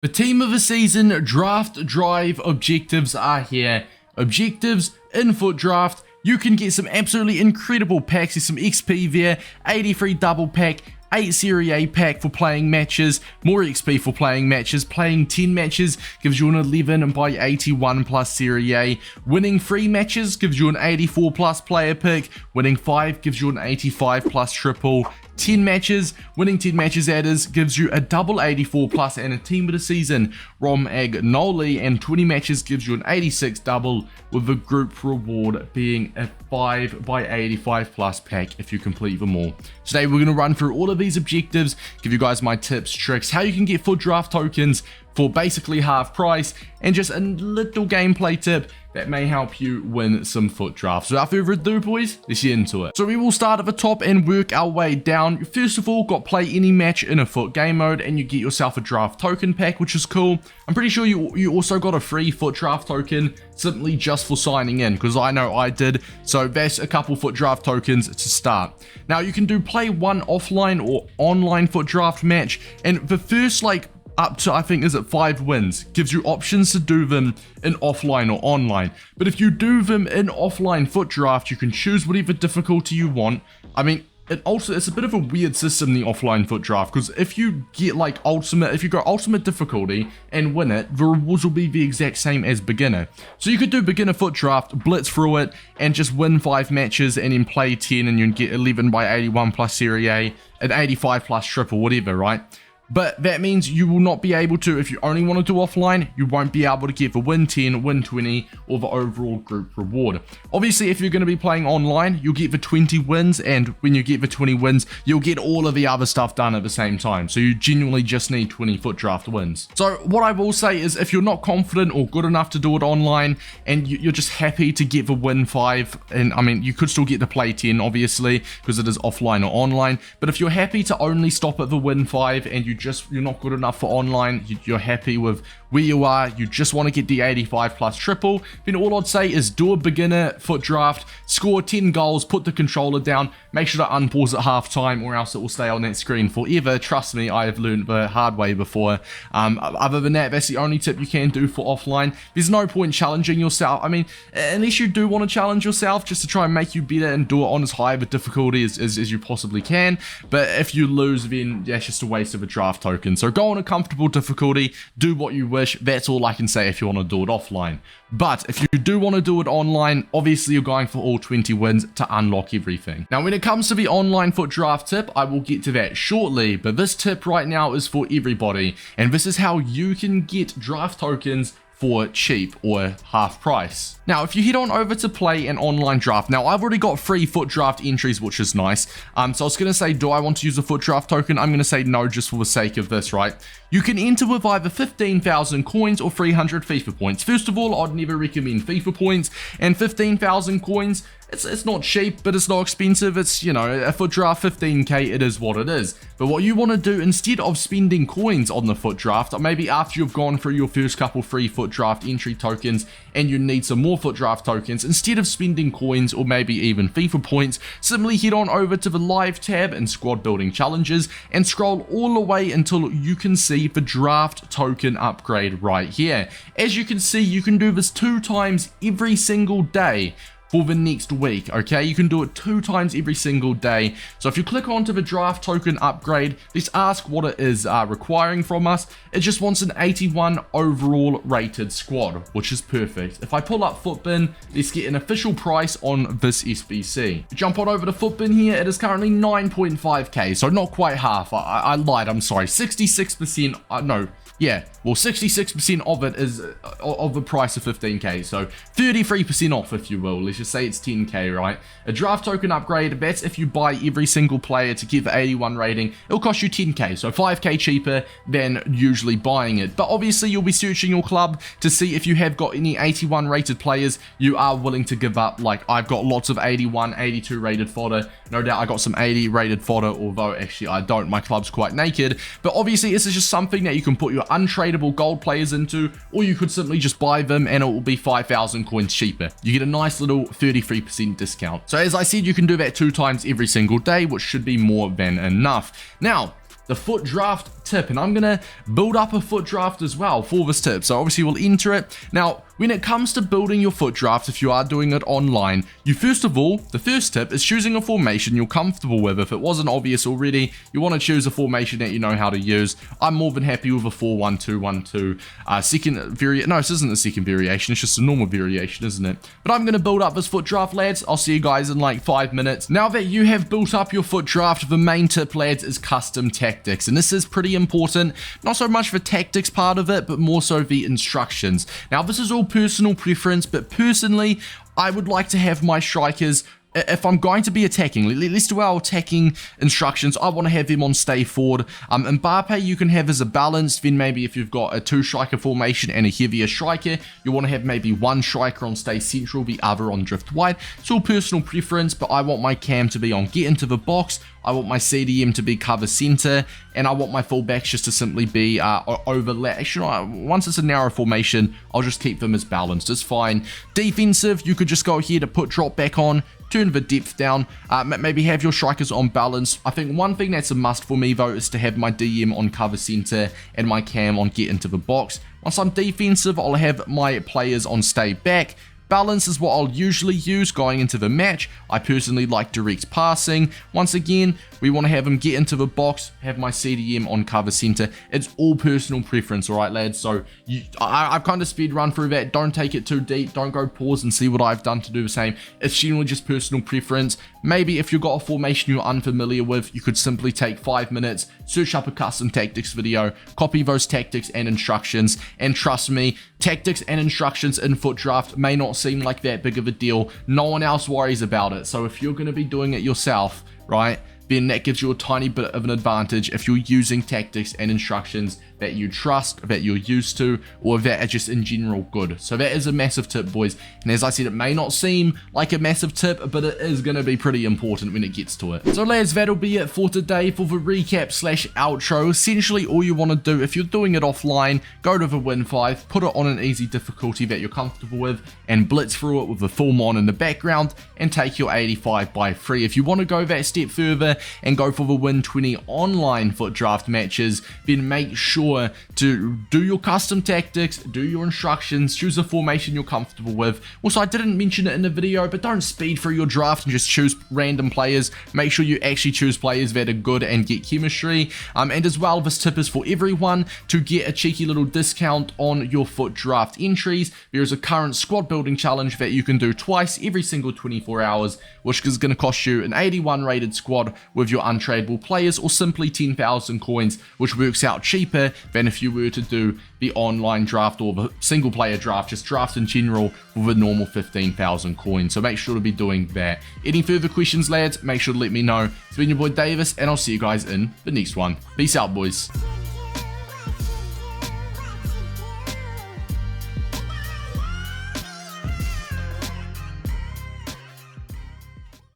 The team of the season draft drive objectives are here. Objectives in FUT Draft. You can get some absolutely incredible packs. There's some XP there, 83 double pack, 8 Serie A pack for playing matches, more XP for playing matches. Playing 10 matches gives you an 11 by 81 plus Serie A. Winning 3 matches gives you an 84 plus player pick. Winning 5 gives you an 85 plus triple. 10 matches, winning 10 matches that is, gives you a double 84 plus and a team of the season Romagnoli, and 20 matches gives you an 86 double with a group reward being a 5 by 85 plus pack if you complete them all. Today we're going to run through all of these objectives, give you guys my tips, tricks, how you can get FUT Draft tokens for basically half price, and just a little gameplay tip that may help you win some FUT Drafts. So without further ado, boys, let's get into it. So we will start at the top and work our way down. First of all, got play any match in a FUT game mode and you get yourself a draft token pack, which is cool. I'm pretty sure you also got a free FUT Draft token simply just for signing in, because I know I did. So that's a couple FUT Draft tokens to start. Now you can do play one offline or online FUT Draft match, and the first up to, I think, is it 5 wins, gives you options to do them in offline or online. But if you do them in offline FUT Draft, you can choose whatever difficulty you want. I mean, it's a bit of a weird system, the offline FUT Draft, because if you get if you go ultimate difficulty and win it, the rewards will be the exact same as beginner. So you could do beginner FUT Draft, blitz through it, and just win 5 matches and then play 10 and you get 11 by 81 plus Serie A, an 85 plus triple, whatever, right? But that means you will not be able to, if you only want to do offline, you won't be able to get the win 10, win 20, or the overall group reward. Obviously, if you're going to be playing online, you'll get the 20 wins, and when you get the 20 wins, you'll get all of the other stuff done at the same time. So you genuinely just need 20 FUT Draft wins. So what I will say is, if you're not confident or good enough to do it online, and you're just happy to get the win 5, and I mean, you could still get the play 10, obviously, because it is offline or online, but if you're happy to only stop at the win 5, and you're not good enough for online, you're happy with where you are, you just want to get the 85 plus triple, then all I'd say is do a beginner FUT Draft, score 10 goals, put the controller down, make sure to unpause at half time or else it will stay on that screen forever. Trust me, I have learned the hard way before. Other than that, that's the only tip you can do for offline. There's no point challenging yourself. I mean, unless you do want to challenge yourself just to try and make you better and do it on as high of a difficulty as you possibly can, but if you lose, then that's just a waste of a draft token. So go on a comfortable difficulty, do what you wish. That's all I can say if you want to do it offline. But if you do want to do it online, obviously you're going for all 20 wins to unlock everything. Now when it comes to the online FUT Draft tip, I will get to that shortly, but this tip right now is for everybody, and this is how you can get draft tokens for cheap or half price. Now, if you head on over to play an online draft, now I've already got free FUT Draft entries, which is nice. So I was gonna say, do I want to use a FUT Draft token? I'm gonna say no, just for the sake of this, right? You can enter with either 15,000 coins or 300 FIFA points. First of all, I'd never recommend FIFA points, and 15,000 coins, it's not cheap, but it's not expensive. It's, you know, a FUT Draft 15k, it is what it is. But what you want to do, instead of spending coins on the FUT Draft, or maybe after you've gone through your first couple free FUT Draft entry tokens and you need some more FUT Draft tokens, instead of spending coins or maybe even FIFA points, simply head on over to the live tab in squad building challenges and scroll all the way until you can see the draft token upgrade right here. As you can see, you can do this 2 times every single day for the next week, okay? You can do it 2 times every single day. So if you click onto the draft token upgrade, let's ask what it is requiring from us. It just wants an 81 overall rated squad, which is perfect. If I pull up Futbin, let's get an official price on this SBC. Jump on over to Futbin here, it is currently 9.5k, so not quite half. I lied, I'm sorry, 66%, no, yeah, well 66% of it is of the price of 15k, so 33% off if you will. Let's just say it's 10k, right? A draft token upgrade, that's if you buy every single player to get the 81 rating, it'll cost you 10k, so 5k cheaper than usually buying it. But obviously you'll be searching your club to see if you have got any 81 rated players you are willing to give up. Like I've got lots of 81, 82 rated fodder, no doubt I got some 80 rated fodder, although actually I don't, my club's quite naked. But obviously this is just something that you can put your untradeable gold players into, or you could simply just buy them and it will be 5,000 coins cheaper. You get a nice little 33% discount. So as I said, you can do that 2 times every single day, which should be more than enough. Now, the FUT Draft tip, and I'm gonna build up a foot draft as well for this tip. So obviously we'll enter it. Now, when it comes to building your foot draft, if you are doing it online, you first of all, the first tip is choosing a formation you're comfortable with. If it wasn't obvious already, you want to choose a formation that you know how to use. I'm more than happy with a 4-1-2-1-2. No, this isn't the second variation, it's just a normal variation, isn't it? But I'm going to build up this foot draft, lads. I'll see you guys in like 5 minutes. Now that you have built up your foot draft, the main tip, lads, is custom tactics. And this is pretty important. Not so much the tactics part of it, but more so the instructions. Now, this is all personal preference, but personally, I would like to have my strikers, if I'm going to be attacking, let's do our attacking instructions. I want to have him on stay forward. Mbappe you can have as a balance. Then maybe if you've got a 2-striker formation and a heavier striker, you want to have maybe one striker on stay central, the other on drift wide. It's all personal preference, but I want my cam to be on get into the box. I want my CDM to be cover center, and I want my fullbacks just to simply be overlap. Actually, once it's a narrow formation, I'll just keep them as balanced. It's fine. Defensive, you could just go here to put drop back on, turn the depth down, maybe have your strikers on balance. I think one thing that's a must for me though is to have my DM on cover center and my cam on get into the box. Once I'm defensive, I'll have my players on stay back. Balance is what I'll usually use going into the match. I personally like direct passing. Once again, we want to have him get into the box, have my CDM on cover center. It's all personal preference, all right, lads? So I've kind of speed run through that. Don't take it too deep. Don't go pause and see what I've done to do the same. It's generally just personal preference. Maybe if you've got a formation you're unfamiliar with, you could simply take 5 minutes, search up a custom tactics video, copy those tactics and instructions, and trust me, tactics and instructions in foot draft may not seem like that big of a deal. No one else worries about it. So if you're going to be doing it yourself, right, then that gives you a tiny bit of an advantage if you're using tactics and instructions that you trust, that you're used to, or that are just in general good. So that is a massive tip, boys. And as I said, it may not seem like a massive tip, but it is going to be pretty important when it gets to it. So lads, that'll be it for today for the recap slash outro. Essentially, all you want to do, if you're doing it offline, go to the Win 5, put it on an easy difficulty that you're comfortable with, and blitz through it with the full mon in the background, and take your 85 by 3. If you want to go that step further and go for the Win 20 online foot draft matches, then make sure to do your custom tactics, do your instructions, choose a formation you're comfortable with. Also, I didn't mention it in the video, but don't speed through your draft and just choose random players. Make sure you actually choose players that are good and get chemistry. And as well, this tip is for everyone to get a cheeky little discount on your foot draft entries. There is a current squad building challenge that you can do twice every single 24 hours, which is going to cost you an 81 rated squad with your untradeable players, or simply 10,000 coins, which works out cheaper than if you were to do the online draft or the single player draft, just draft in general with a normal 15,000 coins. So make sure to be doing that. Any further questions, lads, make sure to let me know. It's been your boy Davis, and I'll see you guys in the next one. Peace out, boys.